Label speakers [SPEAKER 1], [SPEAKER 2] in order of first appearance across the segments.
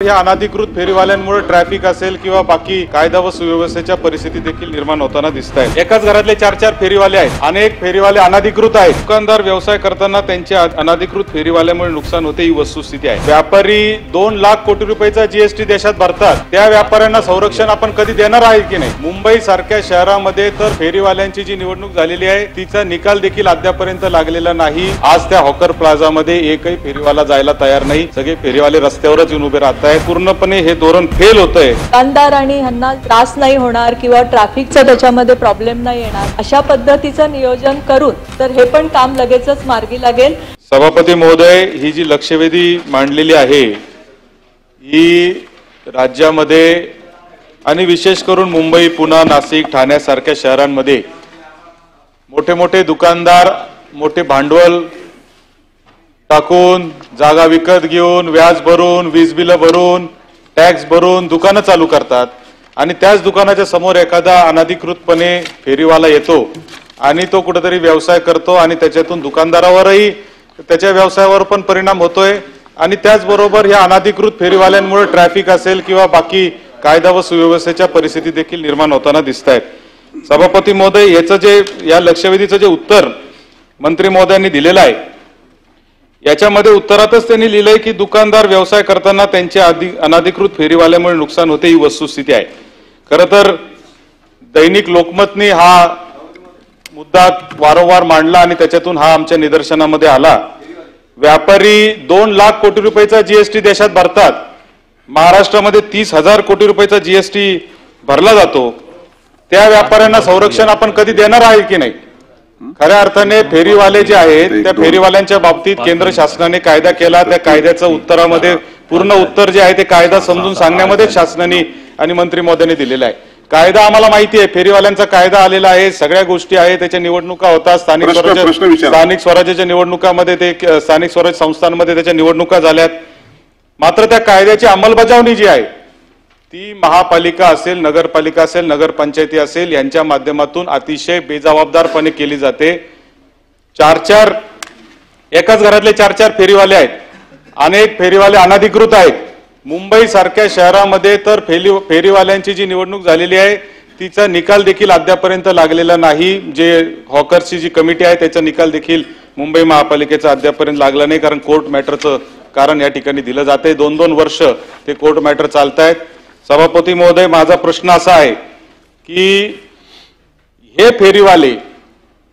[SPEAKER 1] या अनधिकृत फेरीवाल्यांमुळे ट्रॅफिक असेल किंवा बाकी कायदा व सुव्यवस्थेच्या परिस्थिती देखील निर्माण होताना दिसत आहे। एकाच घरातले 4-4 फेरीवाले आहेत। अनेक फेरीवाले अनधिकृत आहेत। दुकानदार व्यवसाय करताना त्यांच्या अनधिकृत फेरीवाल्यामुळे नुकसान होते ही वस्तुस्थिती आहे। व्यापारी 2 लाख कोटी रुपयाचा जीएसटी देशात भरतात, त्या व्यापाऱ्यांना संरक्षण आपण कधी देणार आहे की नाही? मुंबई सारख्या शहरामध्ये तर फेरीवाल्यांची जी निवडणूक झालेली आहे तिचा निकाल देखील अद्यापर्यंत लागलेला नाही। आज त्या हॉकर प्लाझा मध्ये एकही फेरीवाला जायला तयार नाही, सगळे फेरीवाले रस्त्यावरच येऊन उभे राहत आहेत। पूर्णपणे हे धोरण फेल होतंय।
[SPEAKER 2] दुकानदार आणि ह्यांना त्रास नाही होणार किंवा ट्रॅफिकचा त्याच्यामध्ये प्रॉब्लेम नाही येणार अशा पद्धतीचं नियोजन करून तर हे पण काम लगेचच मार्गी लागेल।
[SPEAKER 1] सभापती महोदय, ही जी लक्षवेधी मांडलेली आहे ही राज्यामध्ये आणि विशेष करून मुंबई, पुणे, नाशिक, ठाण्यासारख्या शहरांमध्ये मोठे मोठे दुकानदार मोठे भांडवल टाकून जागा विकत घेऊन व्याज भरून वीज बिल भरून टॅक्स भरून दुकानं चालू करतात आणि त्याच दुकानाच्या समोर एखादा अनधिकृतपणे फेरीवाला येतो आणि तो कुठेतरी व्यवसाय करतो आणि त्याच्यातून दुकानदारावरही त्याच्या व्यवसायावर पण परिणाम होतोय आणि त्याचबरोबर या अनधिकृत फेरीवाल्यांमुळे ट्रॅफिक असेल किंवा बाकी कायदा व सुव्यवस्थेच्या परिस्थिती देखील निर्माण होताना दिसत आहेत। सभापती महोदय, याचं जे या लक्षवेधीचं जे उत्तर मंत्री महोदयांनी दिलेलं आहे याच्यामध्ये उत्तरातच त्यांनी लिहिलंय की दुकानदार व्यवसाय करताना त्यांच्या अनधिकृत फेरीवाल्यामुळे नुकसान होते ही वस्तुस्थिती आहे। खरं तर दैनिक लोकमतने हा मुद्दा वारंवार मांडला आणि त्याच्यातून हा आमच्या निदर्शनामध्ये आला। व्यापारी 2 लाख कोटी रुपयाचा जीएसटी देशात भरतात, महाराष्ट्रामध्ये 30,000 कोटी रुपयाचा जीएसटी भरला जातो, त्या व्यापाऱ्यांना संरक्षण आपण कधी देणार आहे की नाही? खऱ्या अर्थाने फेरीवाले जे आहेत त्या फेरीवाल्यांच्या बाबतीत केंद्र शासनाने कायदा केला, त्या कायद्याचं उत्तरामध्ये पूर्ण उत्तर जे आहे ते कायदा समजून सांगण्यामध्ये शासनाने आणि मंत्री महोदयांनी दिलेलं आहे। कायदा आम्हाला माहिती आहे, फेरीवाल्यांचा कायदा आलेला आहे, सगळ्या गोष्टी आहेत, त्याच्या निवडणुका होतात, स्थानिक स्वराज्याच्या निवडणुकामध्ये ते स्थानिक स्वराज्य संस्थांमध्ये त्याच्या निवडणुका झाल्यात। मात्र त्या कायद्याची अंमलबजावणी जी आहे ती महापालिका असेल, नगरपालिका असेल, नगरपंचायती असेल यांच्या माध्यमातून अतिशय बेजबाबदारपणे केली जाते। एकाच घरातले 4-4 फेरीवाले आहेत। अनेक फेरीवाले अनधिकृत आहेत। मुंबई सारख्या शहरामध्ये तर फेरीवाल्यांची जी निवडणूक झालेली आहे तिचा निकाल देखील अद्यापर्यंत लागलेला नाही। जे हॉकर्सची जी कमिटी आहे त्याचा निकाल देखील मुंबई महापालिकेचा अद्यापर्यंत लागला नाही, कारण कोर्ट मॅटरचं कारण या ठिकाणी दिलं जाते। 2-2 वर्ष ते कोर्ट मॅटर चालतायत। सभापती महोदय, माझा प्रश्न असा आहे की हे फेरीवाले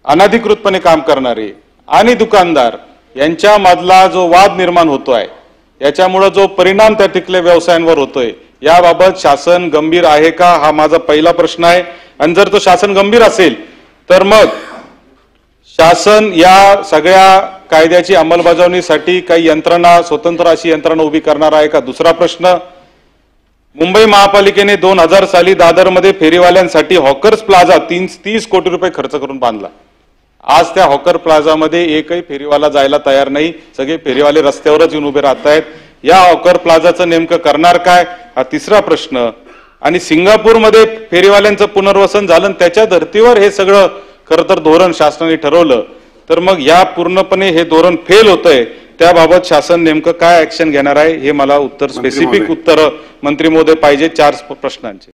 [SPEAKER 1] अनधिकृतपणे काम करणारे आणि दुकानदार यांच्यामधला जो वाद निर्माण होतोय याच्यामुळे जो परिणाम त्या तिथल्या व्यवसायांवर होतोय याबाबत शासन गंभीर आहे का, हा माझा पहिला प्रश्न आहे। आणि जर तो शासन गंभीर असेल तर मग शासन या सगळ्या कायद्याची अंमलबजावणीसाठी काही यंत्रणा, स्वतंत्र अशी यंत्रणा उभी करणार आहे का? दुसरा प्रश्न, मुंबई महापालिकेने 2000 साली दादरमध्ये फेरीवाल्यांसाठी हॉकर्स प्लाझा 30 कोटी रुपये खर्च करून बांधला। आज त्या हॉकर प्लाझामध्ये एकही फेरीवाला जायला तयार नाही, सगळे फेरीवाले रस्त्यावरच येऊन उभे राहत आहेत। या हॉकर प्लाझाचं नेमकं करणार काय, हा तिसरा प्रश्न। आणि सिंगापूरमध्ये फेरीवाल्यांचं पुनर्वसन झालं, त्याच्या धर्तीवर हे सगळं खरं तर धोरण शासनाने ठरवलं, तर मग या पूर्णपणे हे धोरण फेल होतंय। त्याबाबत शासन नेमकं काय ऍक्शन घेणार आहे हे मला उत्तर, स्पेसिफिक उत्तर मंत्री महोदय पाहिजे 4 प्रश्नांचे।